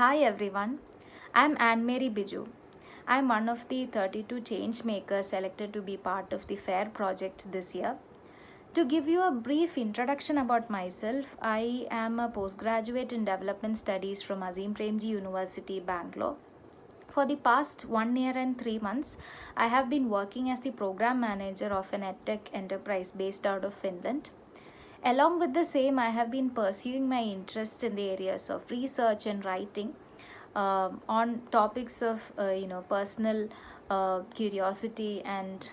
Hi everyone, I'm Mary Biju. I'm one of the 32 change makers selected to be part of the F.A.I.R project this year. To give you a brief introduction about myself, I am a postgraduate in development studies from Azim Premji University, Bangalore. For the past 1 year and 3 months, I have been working as the program manager of an edtech enterprise based out of Finland. Along with the same, I have been pursuing my interests in the areas of research and writing on topics of personal curiosity and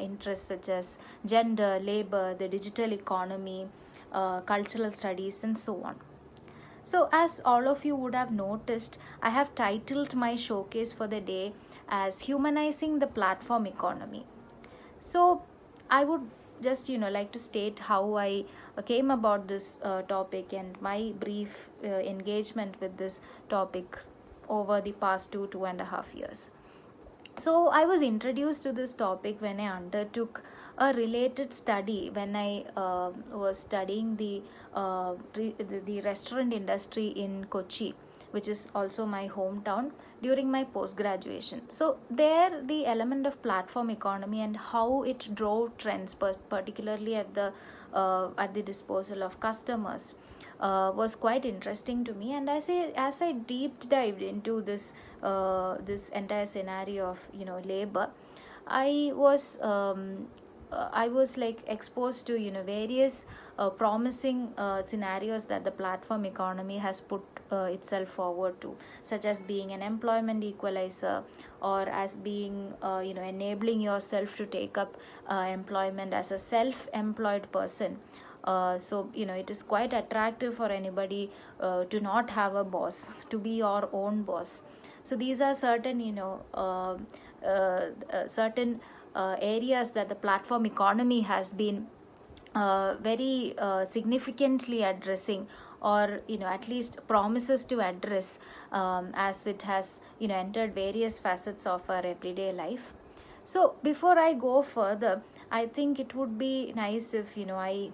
interests such as gender, labor, the digital economy, cultural studies, and so on. So, as all of you would have noticed, I have titled my showcase for the day as Humanizing the Platform Economy. So I would just like to state how I came about this topic and my brief engagement with this topic over the past 2.5 years. So I was introduced to this topic when I undertook a related study when I was studying the restaurant industry in Kochi, which is also my hometown, during my post graduation. So there the element of platform economy and how it drove trends, particularly at the disposal of customers, was quite interesting to me. And as I deep dived into this entire scenario of labor, I was I was like exposed to various promising scenarios that the platform economy has put itself forward to, such as being an employment equalizer, or as being enabling yourself to take up employment as a self-employed person. So it is quite attractive for anybody to not have a boss, to be your own boss. So these are certain certain areas that the platform economy has been very significantly addressing, or at least promises to address, as it has entered various facets of our everyday life. So before I go further, I think it would be nice if I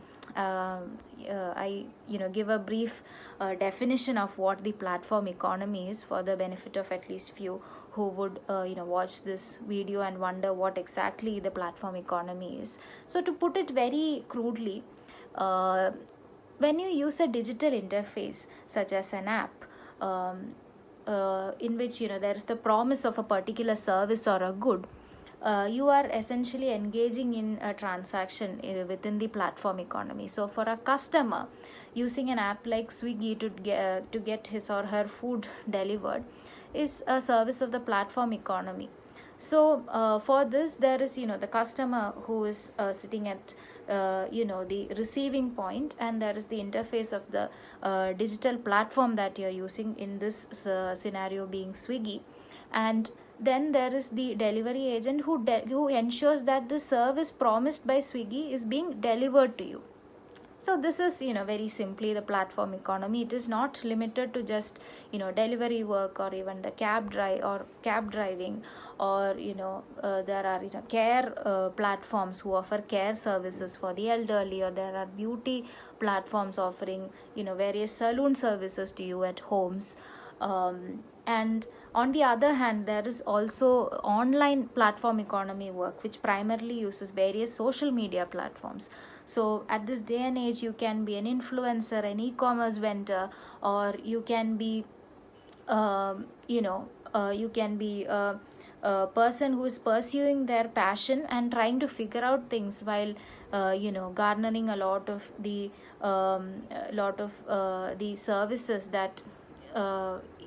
give a brief definition of what the platform economy is, for the benefit of at least few who would watch this video and wonder what exactly the platform economy is. So to put it very crudely, uh, when you use a digital interface such as an app, in which there is the promise of a particular service or a good, you are essentially engaging in a transaction within the platform economy. So for a customer using an app like Swiggy to get his or her food delivered is a service of the platform economy. So for this, there is the customer who is sitting at the receiving point, and there is the interface of the digital platform that you're using, in this scenario being Swiggy. And then there is the delivery agent who ensures that the service promised by Swiggy is being delivered to you. So this is very simply the platform economy. It is not limited to just delivery work, or even the cab driving, or there are care platforms who offer care services for the elderly, or there are beauty platforms offering various salon services to you at homes. And on the other hand, there is also online platform economy work, which primarily uses various social media platforms. So at this day and age, you can be an influencer, an e-commerce vendor, or you can be you can be a person who is pursuing their passion and trying to figure out things while garnering a lot of the services that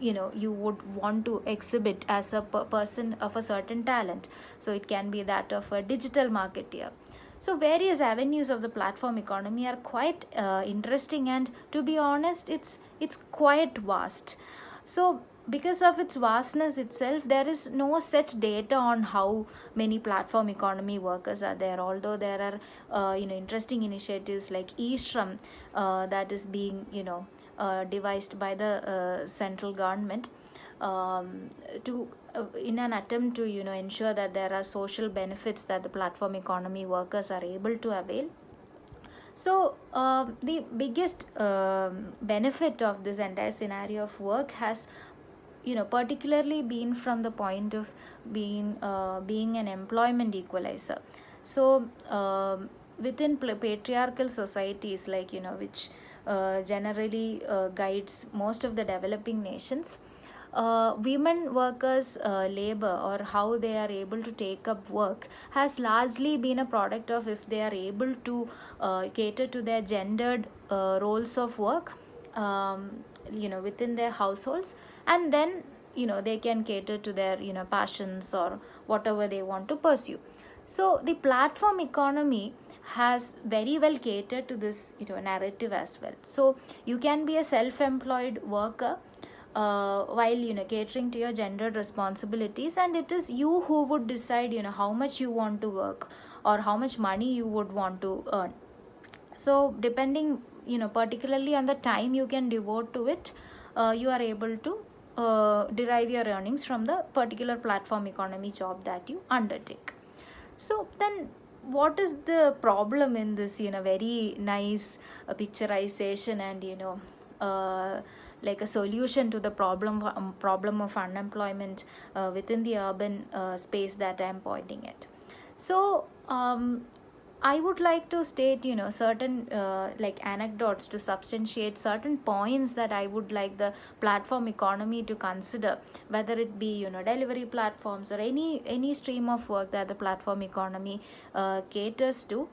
you would want to exhibit as a person of a certain talent. So it can be that of a digital marketer. So various avenues of the platform economy are quite interesting, and to be honest, it's quite vast. So because of its vastness itself, there is no such data on how many platform economy workers are there. Although there are interesting initiatives like e-shram that is being devised by the central government, to in an attempt to ensure that there are social benefits that the platform economy workers are able to avail. So the biggest benefit of this entire scenario of work has particularly been from the point of being an employment equalizer. So within patriarchal societies, like which generally guides most of the developing nations, women workers labor, or how they are able to take up work, has largely been a product of if they are able to cater to their gendered roles of work, within their households, and then they can cater to their passions or whatever they want to pursue. So the platform economy has very well catered to this narrative as well. So you can be a self-employed worker while catering to your gendered responsibilities, and it is you who would decide how much you want to work or how much money you would want to earn. So depending particularly on the time you can devote to it, you are able to derive your earnings from the particular platform economy job that you undertake. So then what is the problem in this very nice picturization and like a solution to the problem of unemployment within the urban space that I am pointing at? So I would like to state certain like anecdotes to substantiate certain points that I would like the platform economy to consider, whether it be delivery platforms or any stream of work that the platform economy caters to,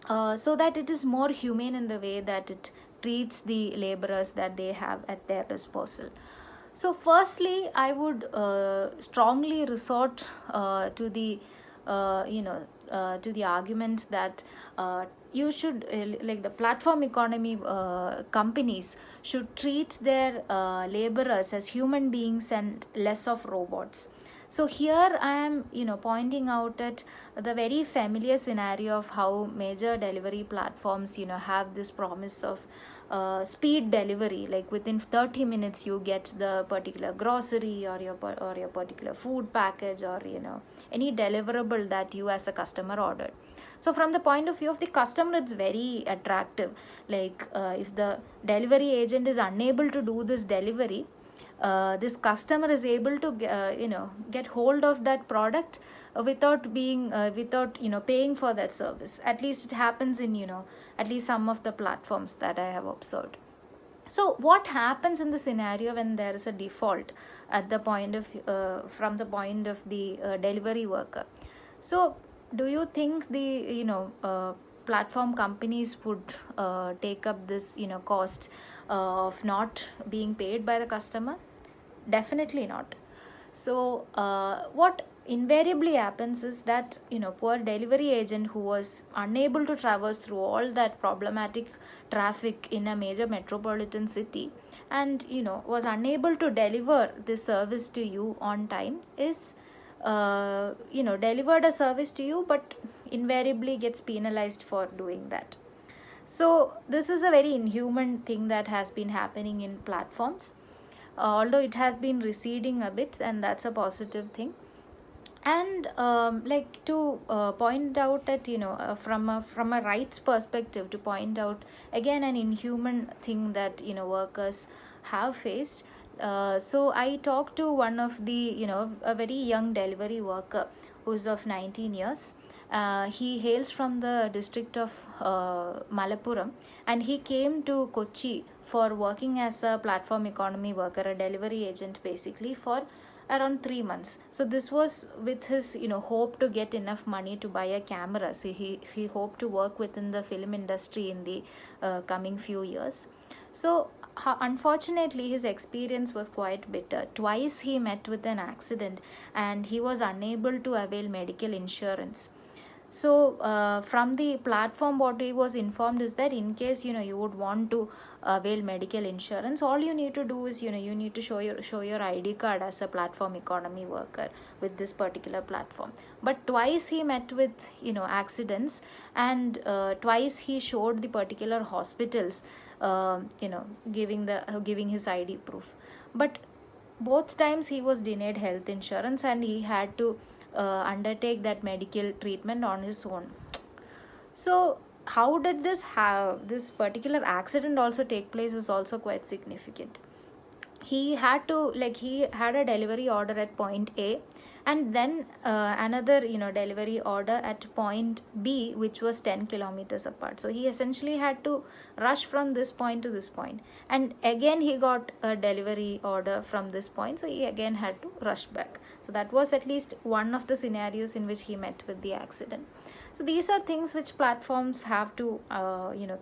so that it is more humane in the way that it treats the laborers that they have at their disposal. So firstly, I would strongly resort to the argument that you should like the platform economy companies should treat their laborers as human beings and less of robots. So here I am pointing out at the very familiar scenario of how major delivery platforms have this promise of speed delivery, like within 30 minutes you get the particular grocery or your particular food package, or any deliverable that you as a customer ordered. So from the point of view of the customer, it's very attractive. Like if the delivery agent is unable to do this delivery, this customer is able to get hold of that product without paying for that service. At least it happens in at least some of the platforms that I have observed. So what happens in the scenario when there is a default at the point of from the point of the delivery worker? So do you think the platform companies would take up this cost of not being paid by the customer? Definitely not. So what invariably happens is that poor delivery agent who was unable to traverse through all that problematic traffic in a major metropolitan city, and was unable to deliver this service to you on time, is delivered a service to you but invariably gets penalized for doing that. So this is a very inhuman thing that has been happening in platforms, although it has been receding a bit, and that's a positive thing. And like to point out that from a rights perspective, to point out again an inhuman thing that workers have faced. So I talked to one of the a very young delivery worker who's of 19 years. He hails from the district of Malappuram, and he came to Kochi for working as a platform economy worker, a delivery agent basically, for around 3 months. So this was with his hope to get enough money to buy a camera. So he hoped to work within the film industry in the coming few years. So unfortunately his experience was quite bitter. Twice he met with an accident and he was unable to avail medical insurance. So from the platform, what he was informed is that in case you would want to avail medical insurance, all you need to do is you need to show your ID card as a platform economy worker with this particular platform. But twice he met with accidents, and twice he showed the particular hospitals giving his ID proof. But both times he was denied health insurance, and he had to undertake that medical treatment on his own. So how did this particular accident also take place is also quite significant. he had to, like, he had a delivery order at point A, and then another, delivery order at point B, which was 10 kilometers apart. So he essentially had to rush from this point to this point, and again he got a delivery order from this point, so he again had to rush back. So that was at least one of the scenarios in which he met with the accident. So these are things which platforms have to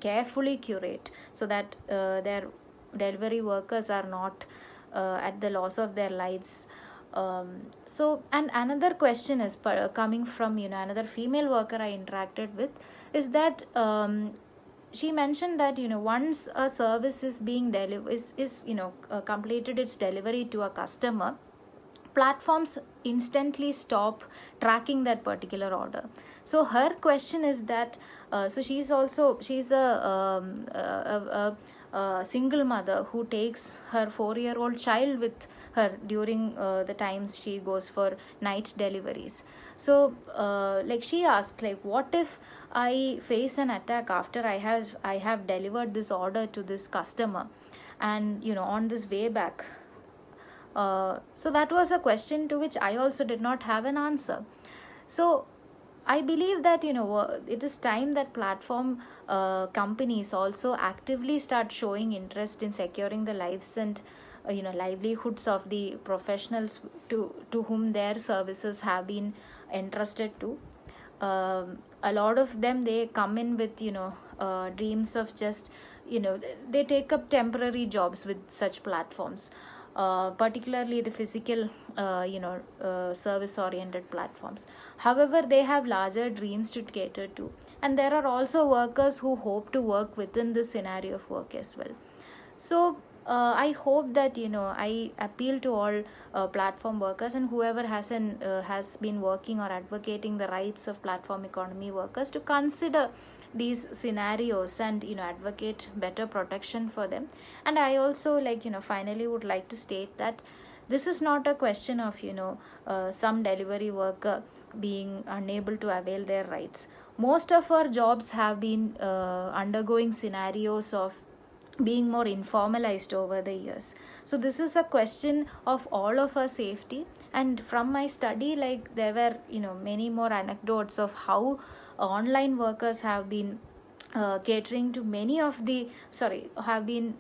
carefully curate, so that their delivery workers are not at the loss of their lives. And another question is coming from another female worker I interacted with, is that she mentioned that once a service is being delivered, is completed its delivery to a customer, platforms instantly stop tracking that particular order. So her question is that so she's a single mother who takes her 4-year-old child with her during the times she goes for night deliveries. So like, she asked, like, what if I face an attack after I have delivered this order to this customer, and on this way back. So that was a question to which I also did not have an answer. So I believe that it is time that platform companies also actively start showing interest in securing the lives and livelihoods of the professionals to whom their services have been entrusted to. A lot of them, they come in with dreams of just they take up temporary jobs with such platforms, particularly the physical service oriented platforms. However, they have larger dreams to cater to, and there are also workers who hope to work within this scenario of work as well. So I hope that I appeal to all platform workers, and whoever has been working or advocating the rights of platform economy workers, to consider these scenarios and advocate better protection for them. And I also, like, finally would like to state that this is not a question of some delivery worker being unable to avail their rights. Most of our jobs have been undergoing scenarios of being more informalized over the years. So this is a question of all of our safety. And from my study, like, there were many more anecdotes of how online workers have been catering to many of the have been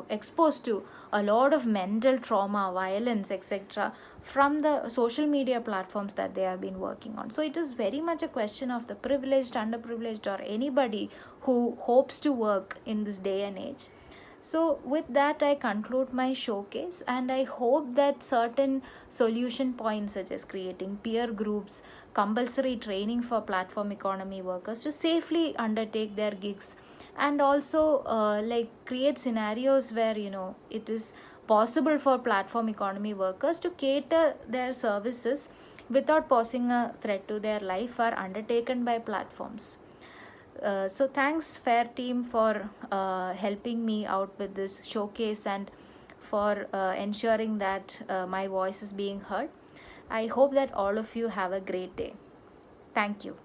exposed to a lot of mental trauma, violence, etc., from the social media platforms that they have been working on. So it is very much a question of the privileged, underprivileged, or anybody who hopes to work in this day and age. So with that, I conclude my showcase, and I hope that certain solution points, such as creating peer groups, compulsory training for platform economy workers to safely undertake their gigs, and also like, create scenarios where it is possible for platform economy workers to cater their services without posing a threat to their life, are undertaken by platforms. So thanks, FAIR team, for helping me out with this showcase, and for ensuring that my voice is being heard. I hope that all of you have a great day. Thank you.